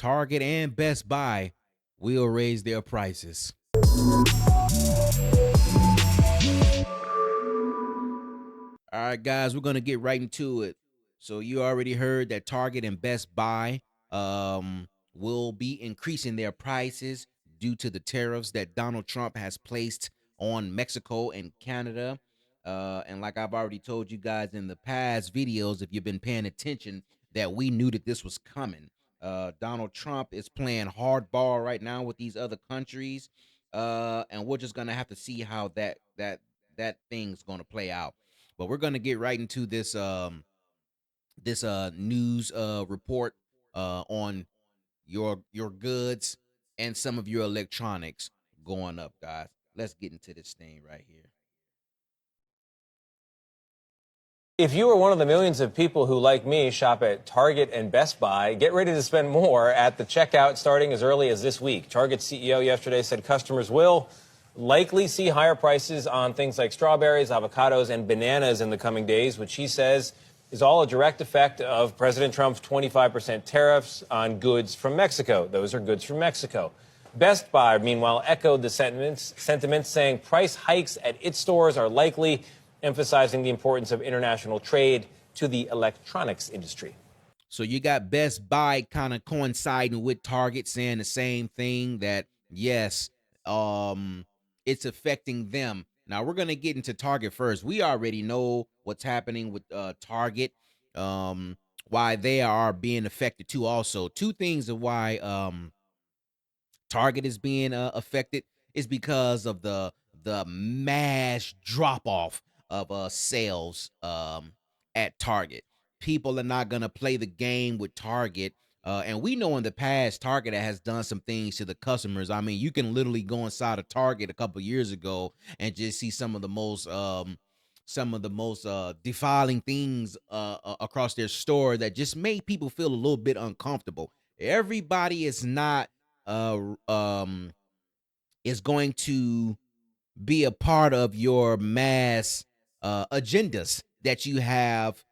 Target and Best Buy will raise their prices. All right, guys, we're gonna get right into it. So you already heard that Target and Best Buy will be increasing their prices due to the tariffs that Donald Trump has placed on Mexico and Canada. And like I've already told you guys in the past videos, if you've been paying attention, that we knew that this was coming. Donald Trump is playing hardball right now with these other countries, and we're just gonna have to see how that thing's gonna play out. But we're gonna get right into this news report on your goods and some of your electronics going up, guys. Let's get into this thing right here. If you are one of the millions of people who, like me, shop at Target and Best Buy, get ready to spend more at the checkout starting as early as this week. Target CEO yesterday said customers will likely see higher prices on things like strawberries, avocados, and bananas in the coming days, which he says is all a direct effect of President Trump's 25% tariffs on goods from Mexico. Those are goods from Mexico. Best Buy, meanwhile, echoed the sentiments saying price hikes at its stores are likely, emphasizing the importance of international trade to the electronics industry. So you got Best Buy kind of coinciding with Target saying the same thing, that yes, it's affecting them. Now we're gonna get into Target first. We already know what's happening with Target, why they are being affected too. Also, two things of why Target is being affected is because of the mass drop off of sales at Target. People are not gonna play the game with Target. And we know in the past Target has done some things to the customers. I mean, you can literally go inside a Target a couple years ago and just see some of the most defiling things across their store that just made people feel a little bit uncomfortable. Everybody is not uh is going to be a part of your mass agendas that you have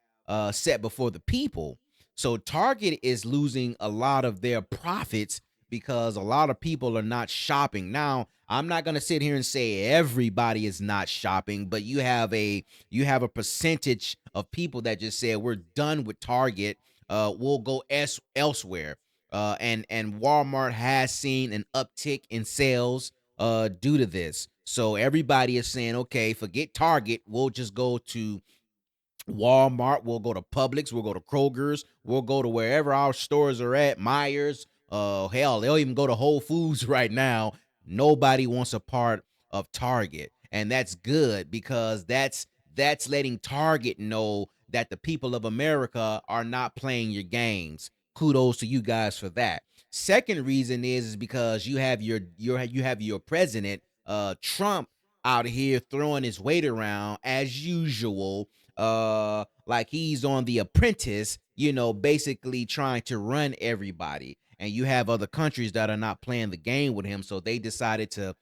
set before the people. So Target is losing a lot of their profits because a lot of people are not shopping. Now, I'm not going to sit here and say everybody is not shopping, but you have a percentage of people that just said we're done with Target. We'll go elsewhere. And Walmart has seen an uptick in sales due to this. So everybody is saying, okay, forget Target. We'll just go to Walmart. We'll go to Publix. We'll go to Kroger's. We'll go to wherever our stores are at. Myers. Hell, they'll even go to Whole Foods right now. Nobody wants a part of Target, and that's good because that's letting Target know that the people of America are not playing your games. Kudos to you guys for that. Second reason is because you have your president Trump out here throwing his weight around as usual, like he's on The Apprentice, basically trying to run everybody. And you have other countries that are not playing the game with him, so they decided to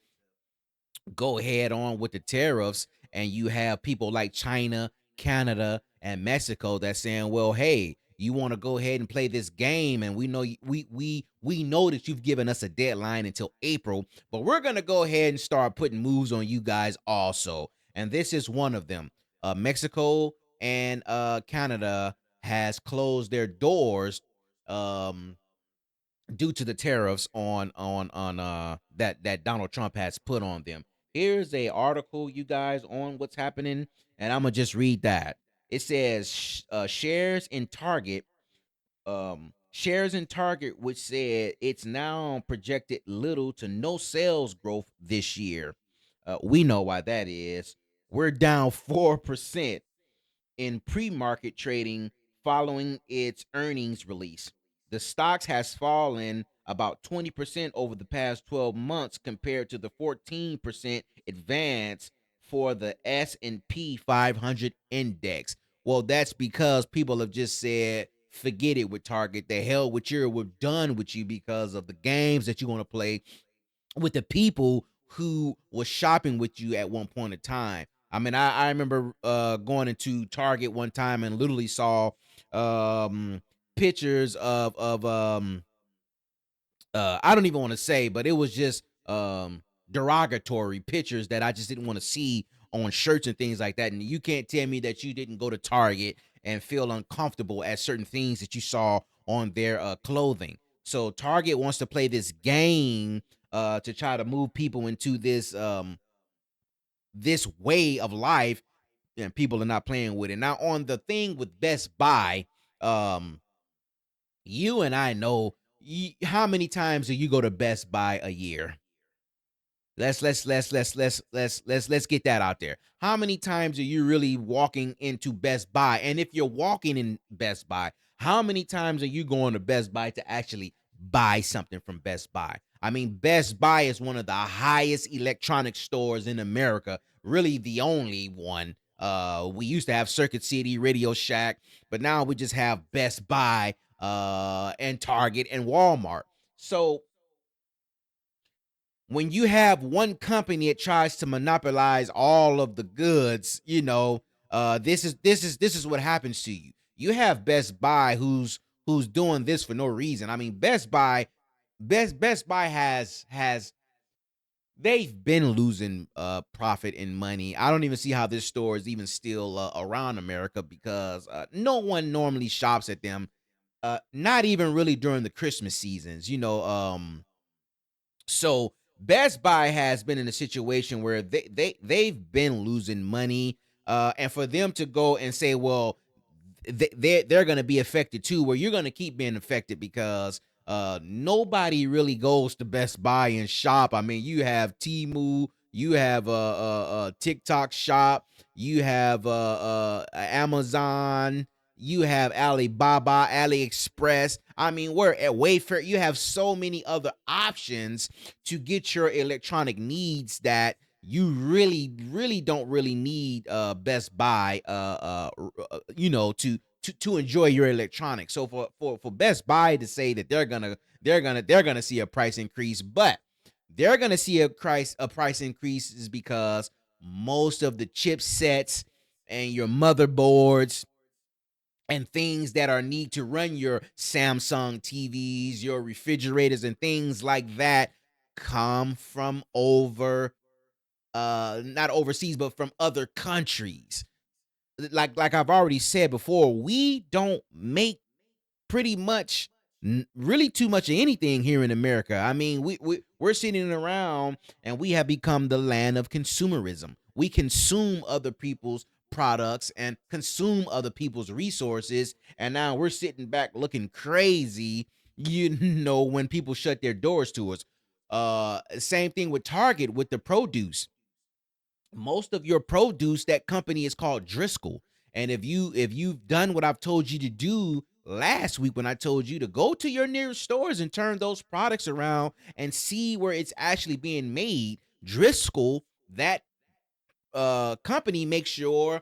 go head on with the tariffs. And you have people like China, Canada, and Mexico that's saying, well, hey, you want to go ahead and play this game, and we know we know that you've given us a deadline until April, but we're going to go ahead and start putting moves on you guys also. And this is one of them. Mexico and Canada has closed their doors um due to the tariffs on that Donald Trump has put on them. Here's a article, you guys, on what's happening, and I'm gonna just read that. It says shares in Target, which said it's now projected little to no sales growth this year. We know why that is. We're down 4% in pre-market trading following its earnings release. The stocks has fallen about 20% over the past 12 months compared to the 14% advance for the S&P 500 index. Well, that's because people have just said, forget it with Target. The hell with you. We're done with you because of the games that you want to play with the people who was shopping with you at one point in time. I mean, I remember going into Target one time and literally saw um, pictures of I don't even want to say, but it was just derogatory pictures that I just didn't want to see on shirts and things like that. And you can't tell me that you didn't go to Target and feel uncomfortable at certain things that you saw on their clothing. So Target wants to play this game to try to move people into this way of life, and people are not playing with it. Now on the thing with Best Buy, um, you and I know how many times do you go to Best Buy a year? Let's get that out there. How many times are you really walking into Best Buy? And if you're walking in Best Buy, how many times are you going to Best Buy to actually buy something from Best Buy? I mean, Best Buy is one of the highest electronic stores in America, really the only one. We used to have Circuit City, Radio Shack, but now we just have Best Buy and Target and Walmart. So when you have one company that tries to monopolize all of the goods, this is what happens to you. You have Best Buy who's doing this for no reason. I mean, Best Buy has they've been losing profit and money. I don't even see how this store is even still around America because no one normally shops at them. Not even really during the Christmas seasons. So Best Buy has been in a situation where they've been losing money, and for them to go and say, well, they're going to be affected too, where you're going to keep being affected because nobody really goes to Best Buy and shop. I mean, you have Temu, you have TikTok Shop, you have Amazon, you have Alibaba, AliExpress. I mean, we're at Wayfair. You have so many other options to get your electronic needs that you really don't really need Best Buy to enjoy your electronics. So for Best Buy to say that they're gonna see a price increase, but they're gonna see a price increase is because most of the chipsets and your motherboards and things that are need to run your Samsung TVs, your refrigerators and things like that come from not overseas but from other countries. Like I've already said before, we don't make pretty much really too much of anything here in America. I mean, we're sitting around and we have become the land of consumerism. We consume other people's products and consume other people's resources, and now we're sitting back looking crazy, when people shut their doors to us. Same thing with Target with the produce. Most of your produce, that company is called Driscoll. And if you've done what I've told you to do last week when I told you to go to your nearest stores and turn those products around and see where it's actually being made, Driscoll, that company makes your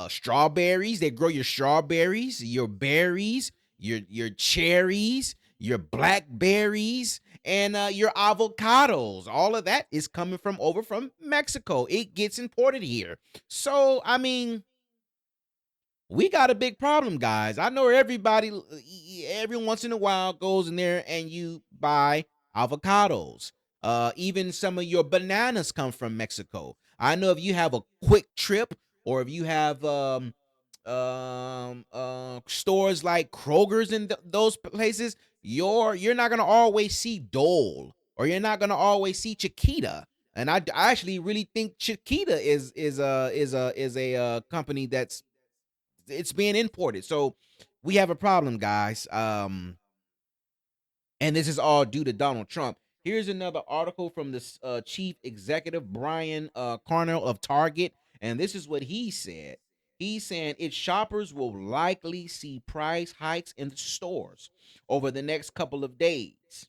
strawberries. They grow your strawberries, your berries, your cherries, your blackberries, and your avocados. All of that is coming from over from Mexico. It gets imported here. So I mean, we got a big problem, guys. I know everybody every once in a while goes in there and you buy avocados. Even some of your bananas come from Mexico. I know if you have a quick trip or if you have stores like Kroger's and those places, you're not gonna always see Dole or you're not gonna always see Chiquita. And I actually really think Chiquita is a company that's it's being imported. So we have a problem, guys. And this is all due to Donald Trump. Here's another article from the chief executive Brian Carnell of Target, and this is what he said. He's saying its shoppers will likely see price hikes in the stores over the next couple of days.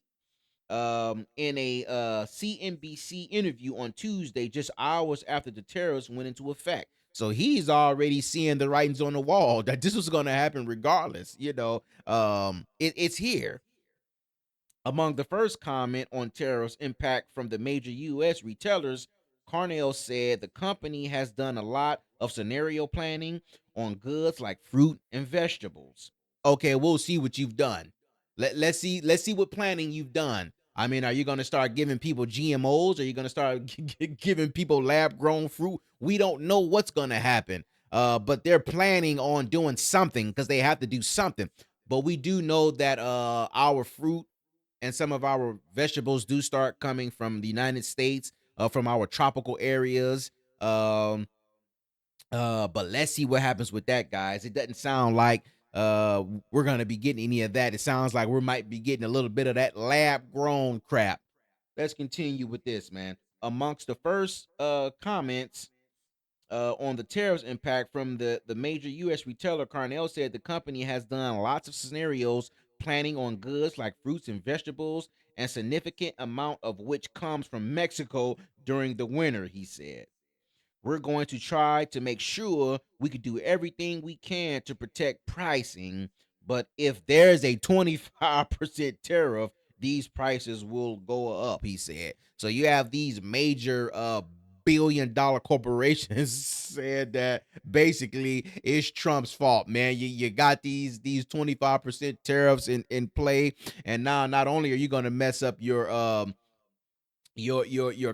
In a CNBC interview on Tuesday, just hours after the tariffs went into effect. So he's already seeing the writings on the wall that this was going to happen regardless. It's here. Among the first comment on tariffs impact from the major U.S. retailers, Carnell said the company has done a lot of scenario planning on goods like fruit and vegetables. Okay, we'll see what you've done. Let's see what planning you've done. I mean, are you going to start giving people GMOs? Are you going to start giving people lab grown fruit? We don't know what's going to happen. But they're planning on doing something because they have to do something. But we do know that our fruit and some of our vegetables do start coming from the United States, from our tropical areas. Um, but let's see what happens with that, guys. It doesn't sound like we're gonna be getting any of that. It sounds like we might be getting a little bit of that lab grown crap. Let's continue with this, man. Amongst the first comments on the tariffs impact from the major U.S. retailer, Carnell said the company has done lots of scenarios planning on goods like fruits and vegetables, and significant amount of which comes from Mexico during the winter. He said, we're going to try to make sure we can do everything we can to protect pricing. But if there's a 25% tariff, these prices will go up, he said. So you have these major billion-dollar corporations said that basically it's Trump's fault, man. You got these 25% tariffs in play, and now not only are you gonna mess up your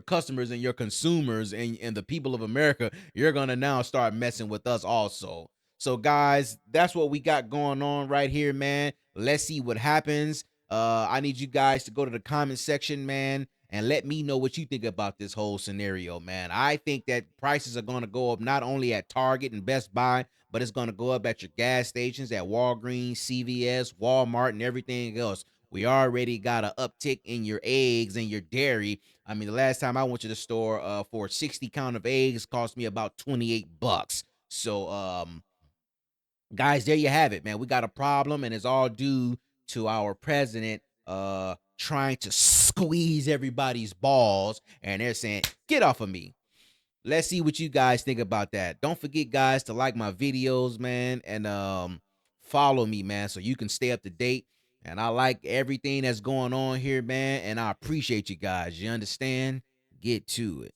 customers and your consumers and the people of America, you're gonna now start messing with us also. So guys, that's what we got going on right here, man. Let's see what happens. I need you guys to go to the comment section, man, and let me know what you think about this whole scenario, man. I think that prices are gonna go up not only at Target and Best Buy, but it's gonna go up at your gas stations, at Walgreens, CVS, Walmart, and everything else. We already got an uptick in your eggs and your dairy. I mean, the last time I went to the store for 60 count of eggs cost me about 28 bucks. So guys, there you have it, man. We got a problem, and it's all due to our president trying to squeeze everybody's balls, and they're saying, "Get off of me." Let's see what you guys think about that. Don't forget, guys, to like my videos, man, and follow me, man, so you can stay up to date. And I like everything that's going on here, man, and I appreciate you guys. You understand? Get to it.